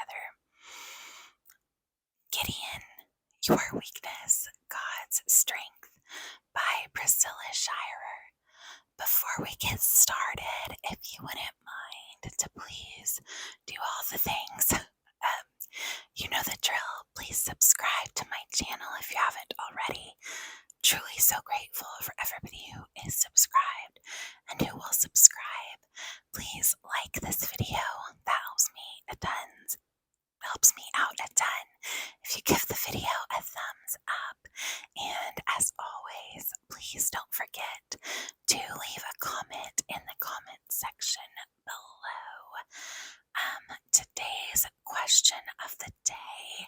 together. Gideon, Your Weakness, God's Strength by Priscilla Shirer. Before we get started, if you wouldn't mind to please do all the things. You know the drill. Please subscribe to my channel if you haven't already. Truly so grateful for everybody who is subscribed and who will subscribe. Please like this video. That helps me out a ton if you give the video a thumbs up. And as always, please don't forget to leave a comment in the comment section below. Today's question of the day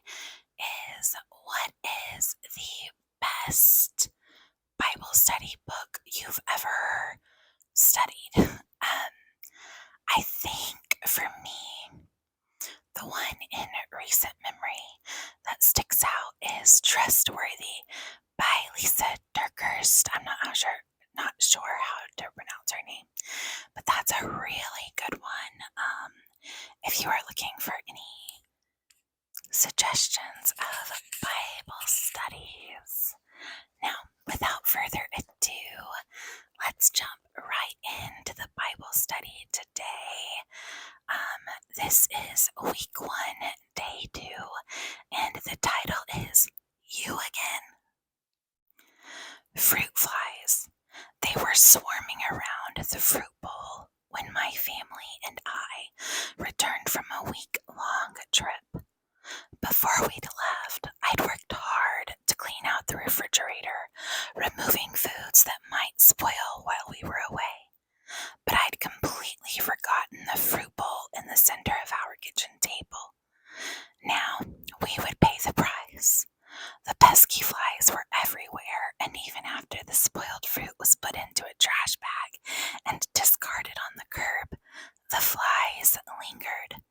is, what is the best Bible study book you've ever studied? I think for me, the one in recent memory that sticks out is Trustworthy by Lisa Durkhurst. I'm not sure how to pronounce her name, but that's a really good one. If you are looking for any suggestions of Bible studies. Now, without further ado, let's jump right into the Bible study today. This is week 1, day 2, and the title is You Again. Fruit flies. They were swarming around the fruit bowl when my family and I returned from a week-long trip. Before we'd left, I'd worked hard to clean out the refrigerator, removing foods that might spoil while we were away. But I'd completely forgotten the fruit bowl in the center of our kitchen table. Now, we would pay the price. The pesky flies were everywhere, and even after the spoiled fruit was put into a trash bag and discarded on the curb, the flies lingered.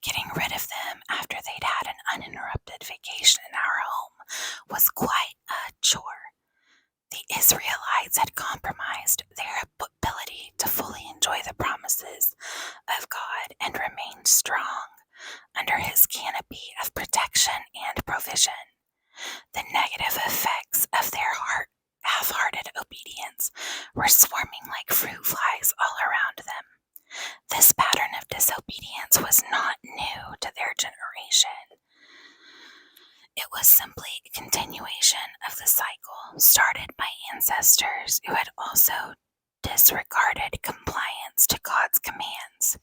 Getting rid of them after they'd had an uninterrupted vacation in our home was quite a chore. The Israelites had compromised their ability to fully enjoy the promises of God and remain strong under His canopy of protection and provision. The negative effects of their half-hearted obedience were swarming like fruit flies all around them. This pattern of disobedience was not new to their generation. It was simply a continuation of the cycle started by ancestors who had also disregarded compliance to God's commands.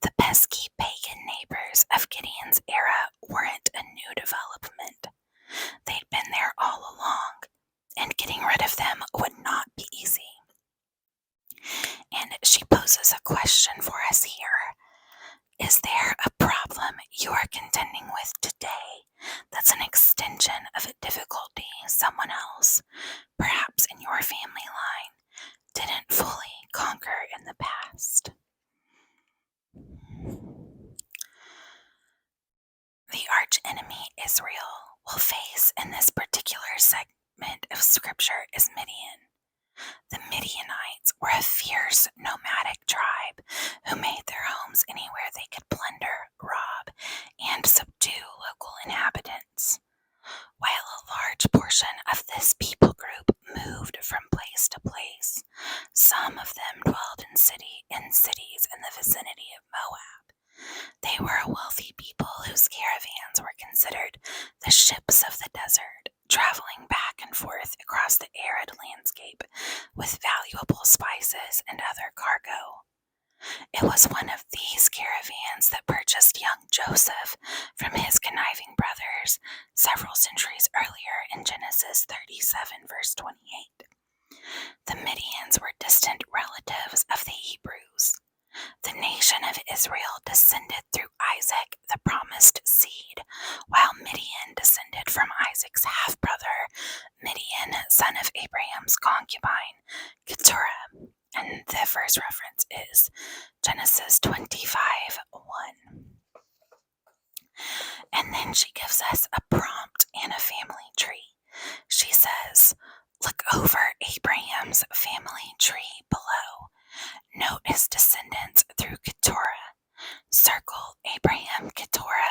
The pesky pagan neighbors of Gideon's era weren't a new development. They'd been there all along, and getting rid of them would not be easy. And she poses a question for us here. Is there a problem you are contending with today that's an extension of a difficulty someone else, perhaps in your family line, didn't fully conquer in the past? The archenemy Israel will face in this particular segment of scripture is Midian. The Midianites were a fierce nomadic tribe who made their homes anywhere they could plunder, rob, and subdue local inhabitants. While a large portion of this people group moved from place to place, some of them dwelled in cities in the vicinity of Moab. They were a wealthy people whose caravans were considered the ships of the desert, traveling back and forth across the arid landscape with valuable spices and other cargo. It was one of these caravans that purchased young Joseph from his conniving brothers several centuries earlier in Genesis 37, verse 28. The Midians were distant relatives of the Hebrews. The nation of Israel descended through Isaac, the promised seed, while Midian descended from Isaac's half-brother, Midian, son of Abraham's concubine, Keturah. And the first reference is Genesis 25:1. And then she gives us a prompt and a family tree. She says, look over Abraham's family tree below. Note his descendants through Keturah. Circle Abraham, Keturah,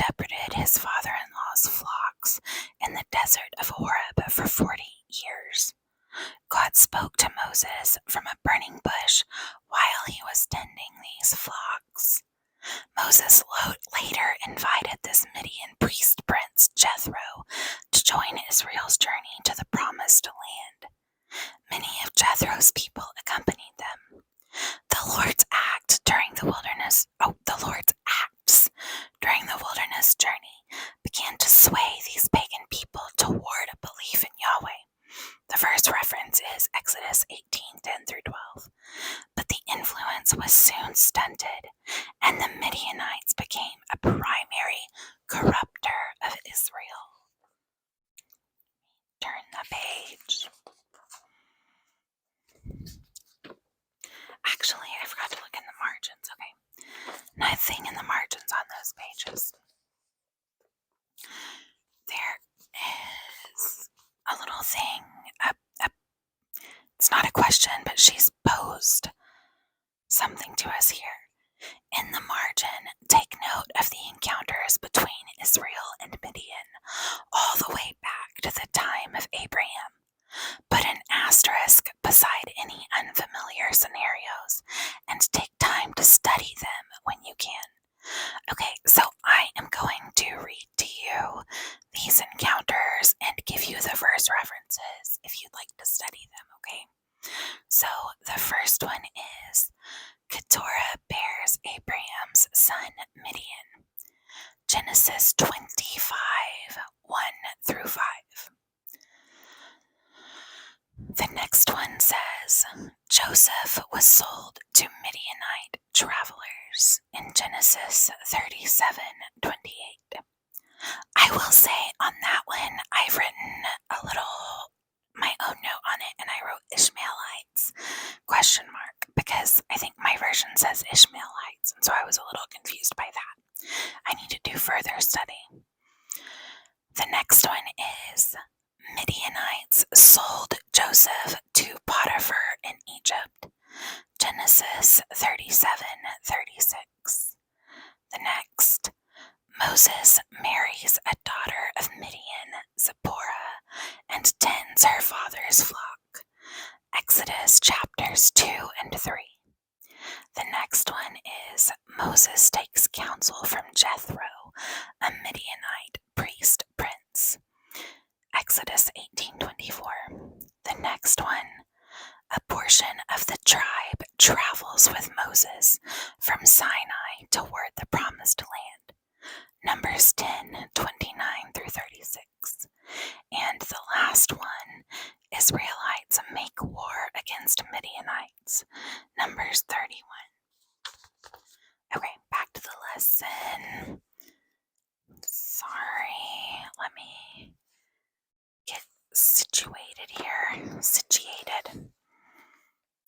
shepherded his father-in-law's flocks in the desert of Horeb for 40 years. God spoke to Moses from a burning bush while he was tending these flocks. Moses later invited this Midian priest prince Jethro to join Israel's journey to the promised land. Many of Jethro's people accompanied them. The Lord's acts during the wilderness journey began to sway these pagan people toward a belief in Yahweh. The first reference is Exodus 18:10-12, but the influence was soon stunted, and the Midianites became a primary corrupter of Israel. Turn the page. Actually, I forgot to look in the margins, okay? Nothing in the margins on those pages. There is a little thing, it's not a question, but she's posed something to us here. In the margin, take note of the encounters between Israel and Midian, all the way back to the time of Abraham. Put an asterisk beside any unfamiliar scenarios and take time to study them when you can. Okay, so I am going to read to you these encounters and give you the verse references if you'd like to study them, okay? So the first one is Keturah bears Abraham's son Midian. Genesis 25:1-5. The next one says, Joseph was sold to Midianite travelers in Genesis 37:28. I will say on that one, I've written my own note on it, and I wrote Ishmaelites, ? Because I think my version says Ishmaelites, and so I was a little confused by that. I need to do further study. The next one is Midianites sold Joseph to Potiphar in Egypt. Genesis 37:36. The next, Moses marries a daughter of Midian, Zipporah, and tends her father's flock. Exodus chapters 2 and 3. The next one is Moses takes counsel from Jethro, a Midianite priest prince. Exodus 18:24. The next one, a portion of the tribe travels with Moses from Sinai toward the promised land. Numbers 10:29-36. And the last one, Israelites make war against Midianites. Numbers 31. Okay, back to the lesson. Sorry, let me get situated here.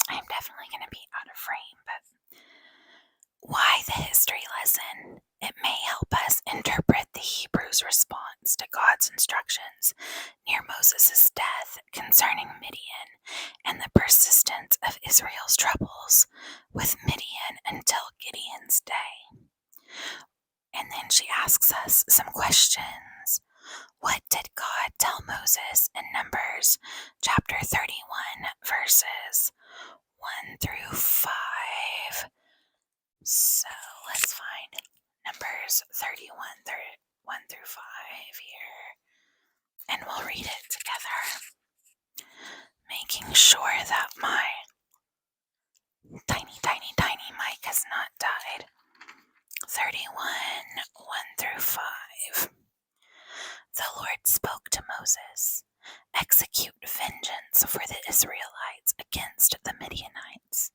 I'm definitely going to be out of frame, but why the history lesson? It may help us interpret the Hebrews' response to God's instructions near Moses' death concerning Midian and the persistence of Israel's troubles with Midian until Gideon's day. And then she asks us some questions. What did God tell Moses in Numbers chapter 31, verses 1-5? So let's find Numbers 31:1-5 here, and we'll read it together, making sure that my tiny mic has not died. 31:1-5. The Lord spoke to Moses, execute vengeance for the Israelites against the Midianites.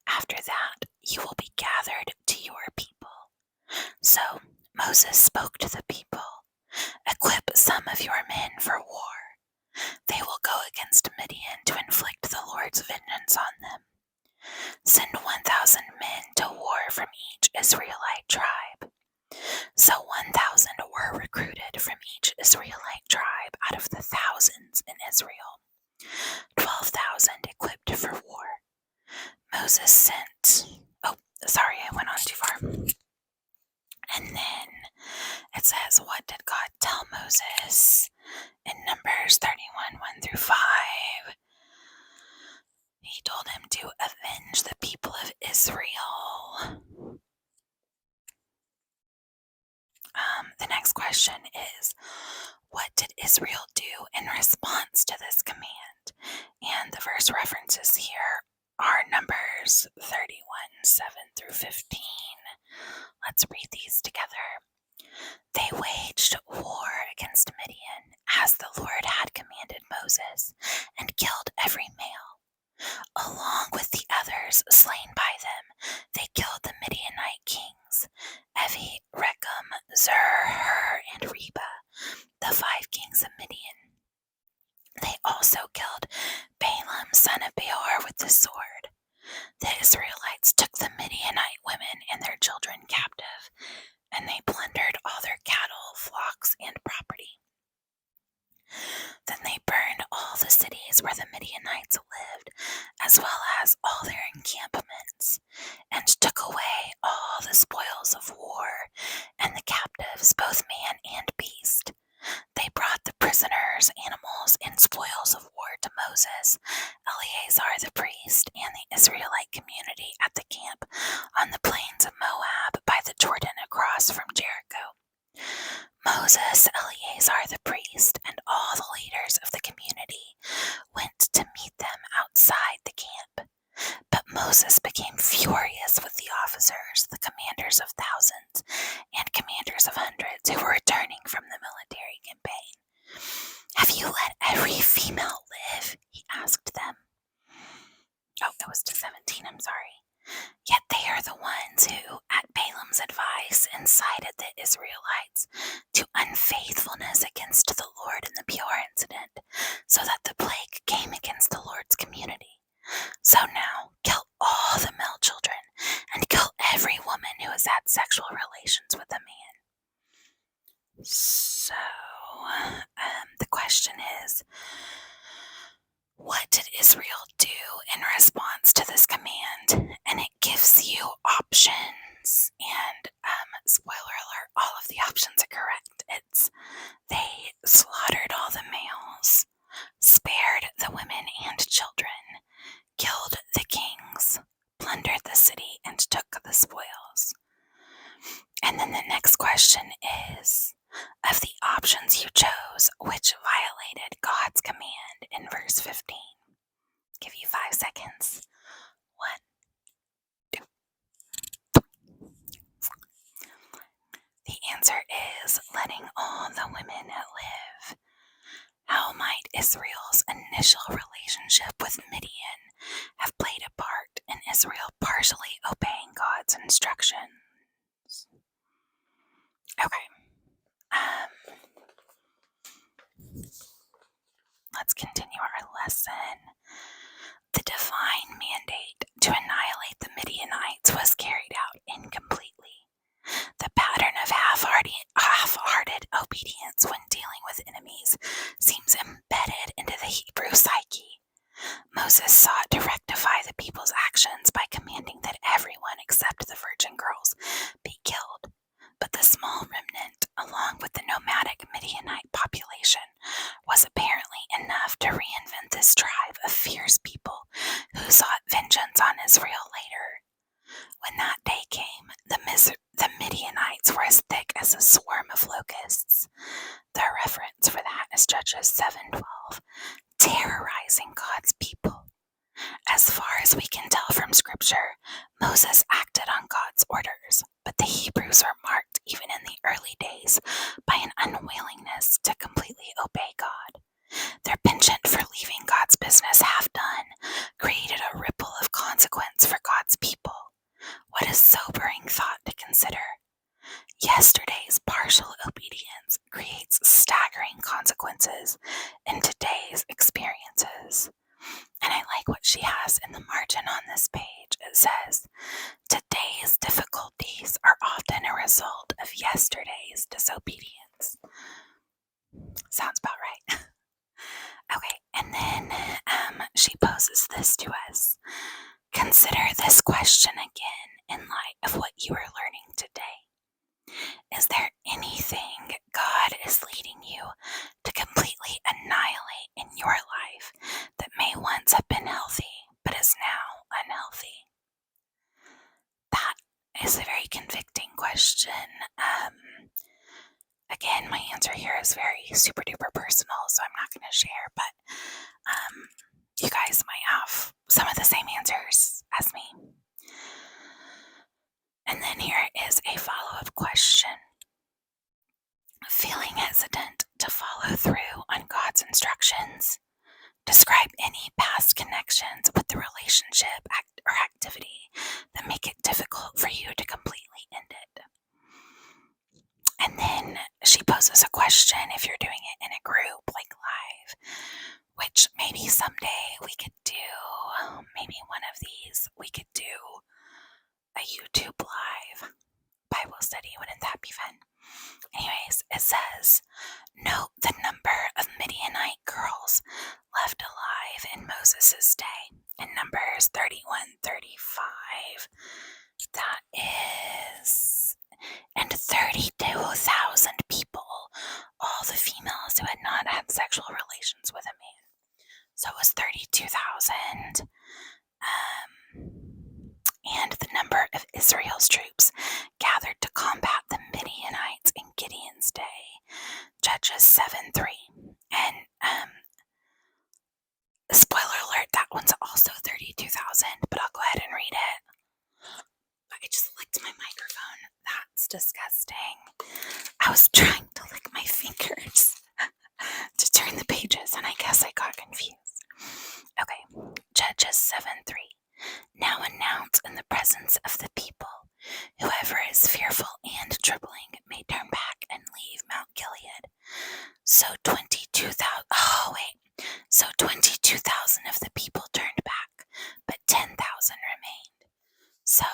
After that, you will be gathered to your people. So Moses spoke to the people, equip some of your men for war. They will go against Midian to inflict the Lord's vengeance on them. Send 1,000 men to war from each Israelite tribe. So 1,000 were recruited from each Israelite tribe out of the thousands in Israel. 12,000 equipped for war. Moses sent, I went on too far. And then it It says, what did God tell Moses in Numbers 31, 1 through 5? He told him to avenge the people of Israel. The next question is, what did Israel do in response to this command? And the verse references here are Numbers 31, 7 through 15. Let's read these together. They waged war against Midian, as the Lord had commanded Moses, and killed every male. Along with the others slain by them, they killed the Midianite kings, Evi, Rechem, Zur, Hur, and Reba, the 5 kings of Midian. They also killed Balaam, son of Beor, with the sword. The Israelites took the Midianite women and their children captive, and they plundered all their cattle, flocks, and property. Then they burned all the cities where the Midianites lived, as well as all their encampments, and took away all the spoils of war, and the captives, both man and beast. They brought the prisoners, animals, and spoils of war to Moses, Eleazar the priest, and the Israelite community at the camp on the plains of Moab by the Jordan across from Jericho. Moses, Eleazar the priest, and all the leaders of the community went to meet them outside the camp. But Moses became furious with the officers, the commanders of thousands, and commanders of hundreds who were returning from the military campaign. Have you let every female live? He asked them. Oh, it was to 17, I'm sorry. Yet they are the ones who, at Balaam's advice, incited the Israelites to unfaithfulness against the Lord in the Peor incident, so that the plague came against the Lord's community. So now, kill all the male children, and kill every woman who has had sexual relations with a man. So, the question is, what did Israel do in response to this command? And it gives you options, and spoiler alert, all of the options are correct. They slaughtered all the males, spared the women and children, killed the kings, plundered the city, and took the spoils. And then the next question is, of the options you chose, which violated God's command in verse 15? Give you 5 seconds. 1, 2, 3. The answer is letting all the women live. How might Israel's initial relationship with Midian have played a part in Israel partially obeying God's instructions? Okay. Let's continue our lesson. The divine mandate to annihilate the Midianites was carried out incompletely. The pattern of half-hearted obedience when dealing with enemies seems embedded into the Hebrew psyche. Moses sought to rectify the people's actions by commanding that everyone except the virgin girls be killed. But the small remnant, along with the nomadic Midianite population, was apparently enough to reinvent this tribe of fierce people who sought vengeance on Israel later. When that day came, the Midianites were as thick as a swarm of locusts. The reference for that is Judges 7:12, terrorizing God's people. As far as we can tell from Scripture, Moses acted on God's orders, but the Hebrews were marked even in the early days by an unwillingness to completely obey God. Their penchant for leaving God's business half done created a ripple of consequence for God's people. What a sobering thought to consider. Yesterday's partial obedience creates staggering consequences in today's experiences. And I like what she has in the margin on this page. It says, today's difficulties are often a result of yesterday's disobedience. Sounds about right. Okay, and then she poses this to us. Consider this question again in light of what you are learning today. Is there anything Again, my answer here is very super duper personal, so I'm not going to share, but you guys might have some of the same answers as me. And then here is a follow-up question. Feeling hesitant to follow through on God's instructions? Describe any past connections with the relationship or activity that make it difficult for you to completely end it. And then she poses a question if you're doing it in a group, like live, which maybe someday we could do, maybe one of these, we could do a YouTube live Bible study. Wouldn't that be fun? Anyways, it says, note the number of Midianite girls left alive in Moses' day. In Numbers 31:35, that is, and 32,000 people, all the females who had not had sexual relations with a man. So it was 32,000. And the number of Israel's troops gathered to combat the Midianites in Gideon's day. Judges 7:3. And spoiler alert, that one's also 32,000, but I'll go ahead and read it. I just licked my microphone. That's disgusting. I was trying to lick my fingers to turn the pages, and I guess I got confused. Okay, Judges 7:3. Now announce in the presence of the people, whoever is fearful and trembling may turn back and leave Mount Gilead. So 22,000 of the people turned back, but 10,000 remained. So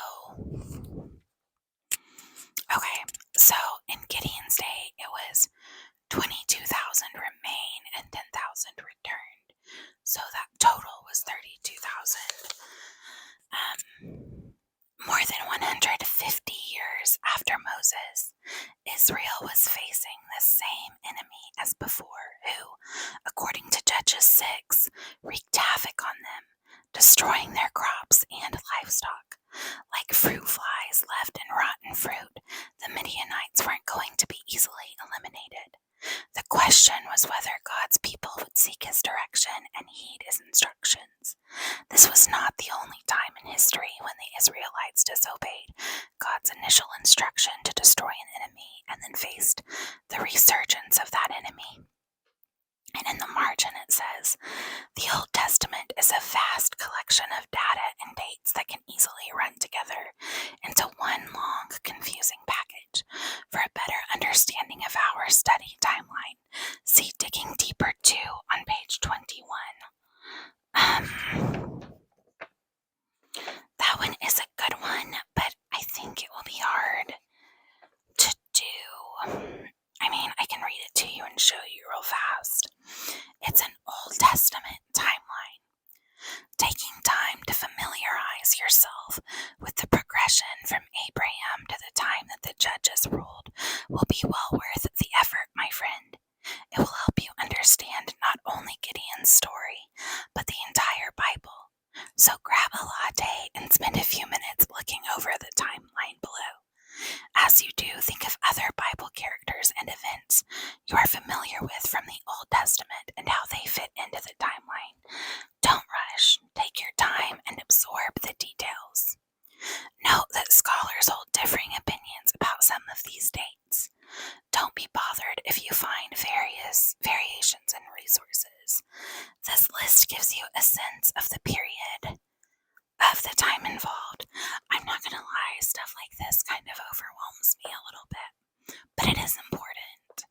in Gideon's day, it was 22,000 remain and 10,000 returned. So that total was 32,000. More than 150 years after Moses, Israel was facing the same enemy as before, who, according to Judges 6, wreaked havoc on them, destroying their crops and livestock. Like fruit flies left in rotten fruit, the Midianites weren't going to be easily eliminated. The question was whether God's people would seek his direction and heed his instructions. This was not the only time in history when the Israelites disobeyed God's initial instruction to destroy an enemy and then faced the resurgence of that enemy. And in the margin it says, the Old Testament is a vast collection of data and dates that can easily run together into one long, confusing package. For a better understanding of our study timeline, see Digging Deeper 2 on page 21. That one is a good one, but I think it will be hard to do. I can read it to you and show you real fast. It's an Old Testament timeline. Taking time to familiarize yourself with the progression from Abraham to the time that the judges ruled will be well worth the effort, my friend. It will help you understand not only Gideon's story, but the entire Bible. So grab a latte and spend a few minutes looking over the timeline below. As you do, think of other Bible characters and events you are familiar with from the Old Testament and how they fit into the timeline. Don't rush. Take your time and absorb the details. Note that scholars hold differing opinions about some of these dates. Don't be bothered if you find various variations in resources. This list gives you a sense of the period of the time involved. I'm not going to lie, stuff like this kind of overwhelms me a little bit, but it is important.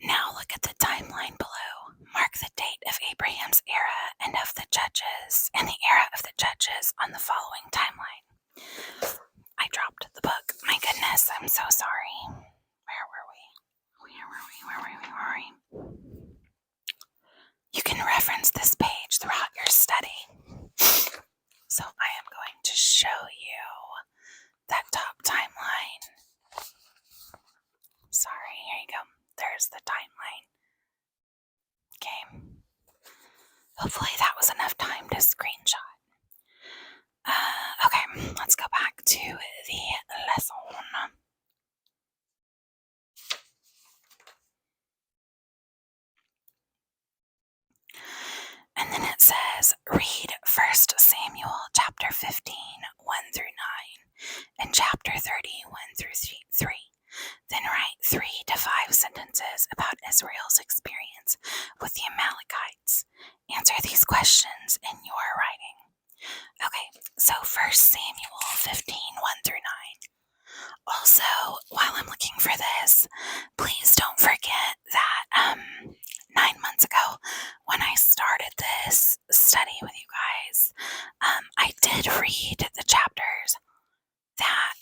Now look at the timeline below. Mark the date of Abraham's era and of the judges, and the era of the judges on the following timeline. I dropped the book. My goodness, I'm so sorry. Where were we? You can reference this page throughout your study. So I am going to show you that top timeline. Sorry, here you go. There's the timeline. Okay. Hopefully that was enough time to screenshot. Okay, let's go back to the lesson. says, read 1 Samuel chapter 15, 1 through 9, and chapter 30, 1 through 3. Then write 3 to 5 sentences about Israel's experience with the Amalekites. Answer these questions in your writing. Okay, so 1 Samuel 15, 1 through 9. Also, while I'm looking for this, please don't forget that 9 months ago, when I started this study with you guys, I did read the chapters that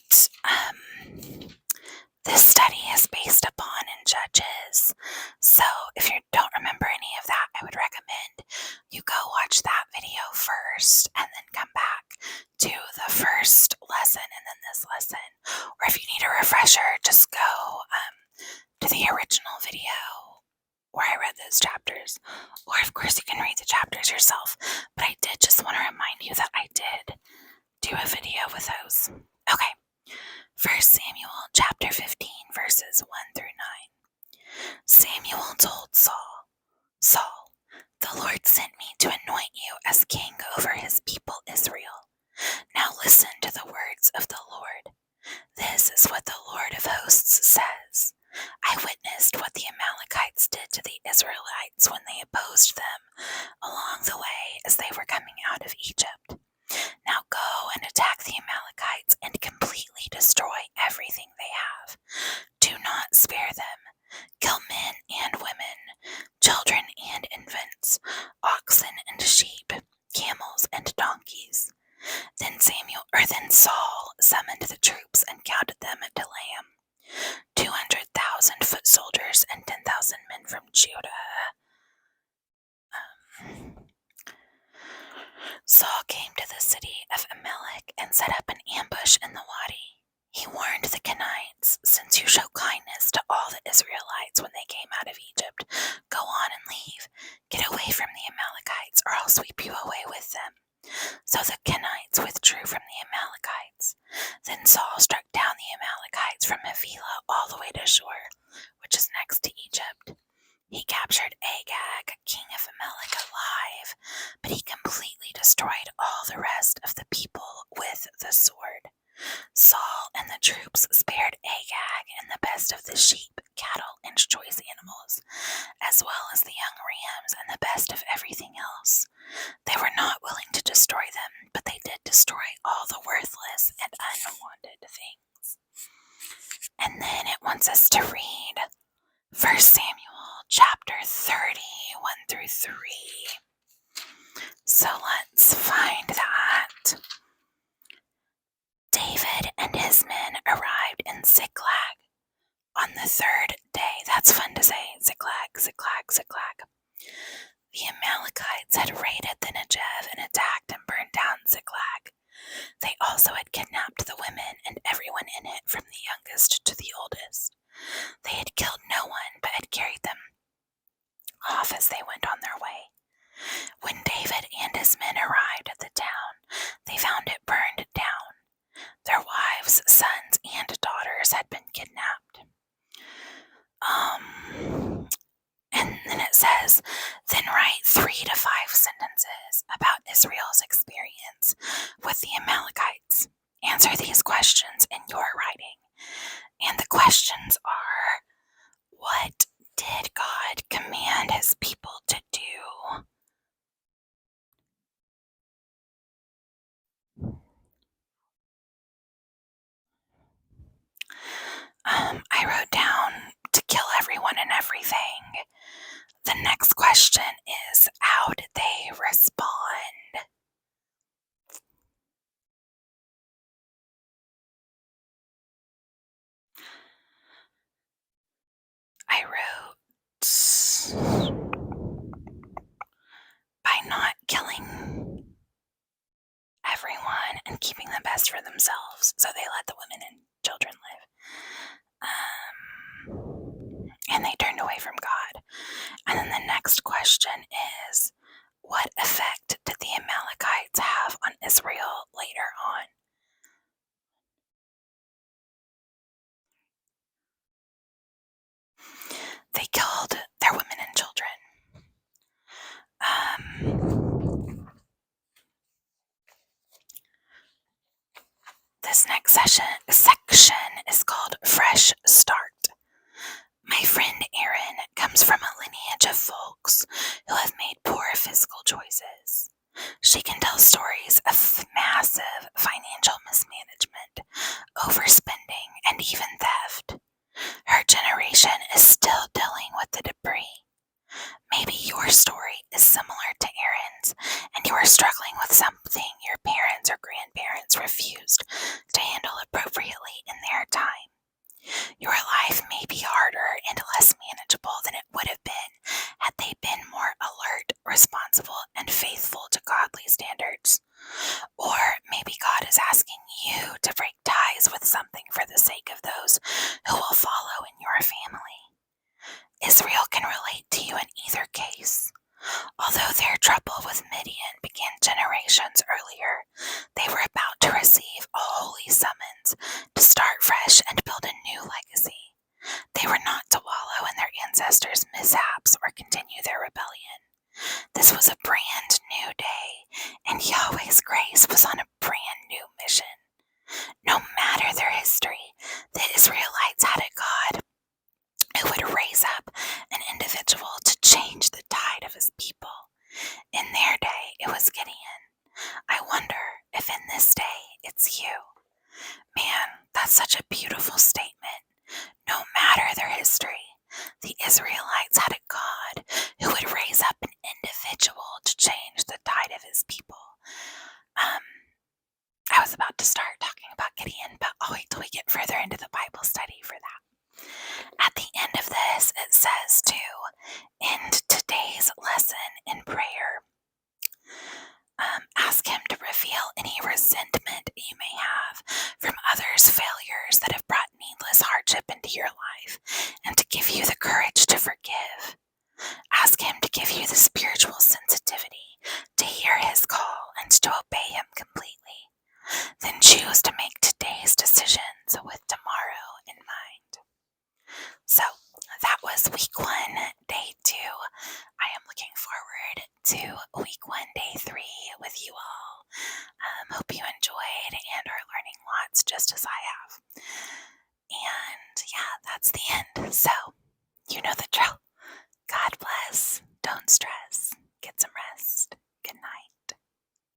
this study is based upon in Judges. So if you don't remember any of that, I would recommend you go watch that video first and then come back to the first lesson and then this lesson. Or if you need a refresher, just go to the original video where I read those chapters. Or of course you can read the chapters yourself. But I did just want to remind you that I did do a video with those. Okay. 1 Samuel chapter 15 verses 1 through 9. Samuel told Saul, Saul, the Lord sent me to anoint you as king over his people Israel. Now listen to the words of the Lord. This is what the Lord of hosts says. I witnessed what the Amalekites did to the Israelites when they opposed them along the way as they were coming out of Egypt. Now go and attack the Amalekites and completely destroy everything they have. Do not spare them. Kill men and women, children and infants, oxen and sheep, camels and donkeys. Then Saul summoned the troops and counted them at Elam, 200,000 foot soldiers and 10,000 men from Judah. Saul came to the city of Amalek and set up an ambush in the wadi. He warned the Kenites, since you show kindness to all the Israelites when they came out of Egypt, go on and leave. Get away from the Amalekites, or I'll sweep you away with them. So the Kenites withdrew from the Amalekites. Then Saul struck down the Amalekites from Havilah all the way to Shur, which is next to Egypt. He captured Agag, king of Amalek, alive, but he completely destroyed all the rest of the people with the sword. Saul and the troops spared Agag and the best of the sheep, cattle, and choice animals, as well as the young rams and the best of everything else. They were not willing to destroy them, but they did destroy all the worthless and unwanted things. And then it wants us to read 1 Samuel chapter 30, 1 through 3. So let's find that. David and his men arrived in Ziklag on the 3rd day. That's fun to say. Ziklag, Ziklag, Ziklag. The Amalekites had raided the Negev and attacked and burned down Ziklag. They also had kidnapped the women and everyone in it, from the youngest to the oldest. They had killed no one, but had carried them off as they went on their way. When David and his men arrived at the town, they found it burned down. Their wives, sons, and daughters had been kidnapped. And then it says, then write 3 to 5 sentences about Israel's experience with the Amalekites. Answer these questions in your writing. And the questions are, what did God command his people to do? I wrote down to kill everyone and everything. The next question is, how did they respond? I wrote, by not killing everyone and keeping the best for themselves, so they let the women and children live. And they turned away from God. And then the next question is, what effect did the Amalekites have on Israel later on? They killed their women and children. will follow in your family. Israel can relate to you in either case. Although their trouble with Midian began generations earlier, they were about to receive a holy summons to start fresh and build a new legacy. They were not to wallow in their ancestors' mishaps or continue their rebellion. This was a brand new day, and Yahweh's grace was on a brand new mission. No matter their history, the Israelites had a God who would raise up an individual to change the tide of his people. In their day, it was Gideon. I wonder if in this day, it's you. Man, that's such a beautiful statement. No matter their history, the Israelites had a God who would raise up an individual to change the tide of his people. I was about to start talking about Gideon, but I'll wait till we get further into the Bible study for that. At the end of this, it says to end today's lesson in prayer. Ask him to reveal any resentment you may have from others' failures that have brought needless hardship into your life, and to give you the courage to forgive. Ask him to give you the spiritual sensitivity to hear his call and to obey him completely. Then choose to make today's decisions with tomorrow in mind. So that was week 1, day 2. I am looking forward to week 1, day 3 with you all. Hope you enjoyed and are learning lots just as I have. And yeah, that's the end. So you know the drill. God bless. Don't stress. Get some rest.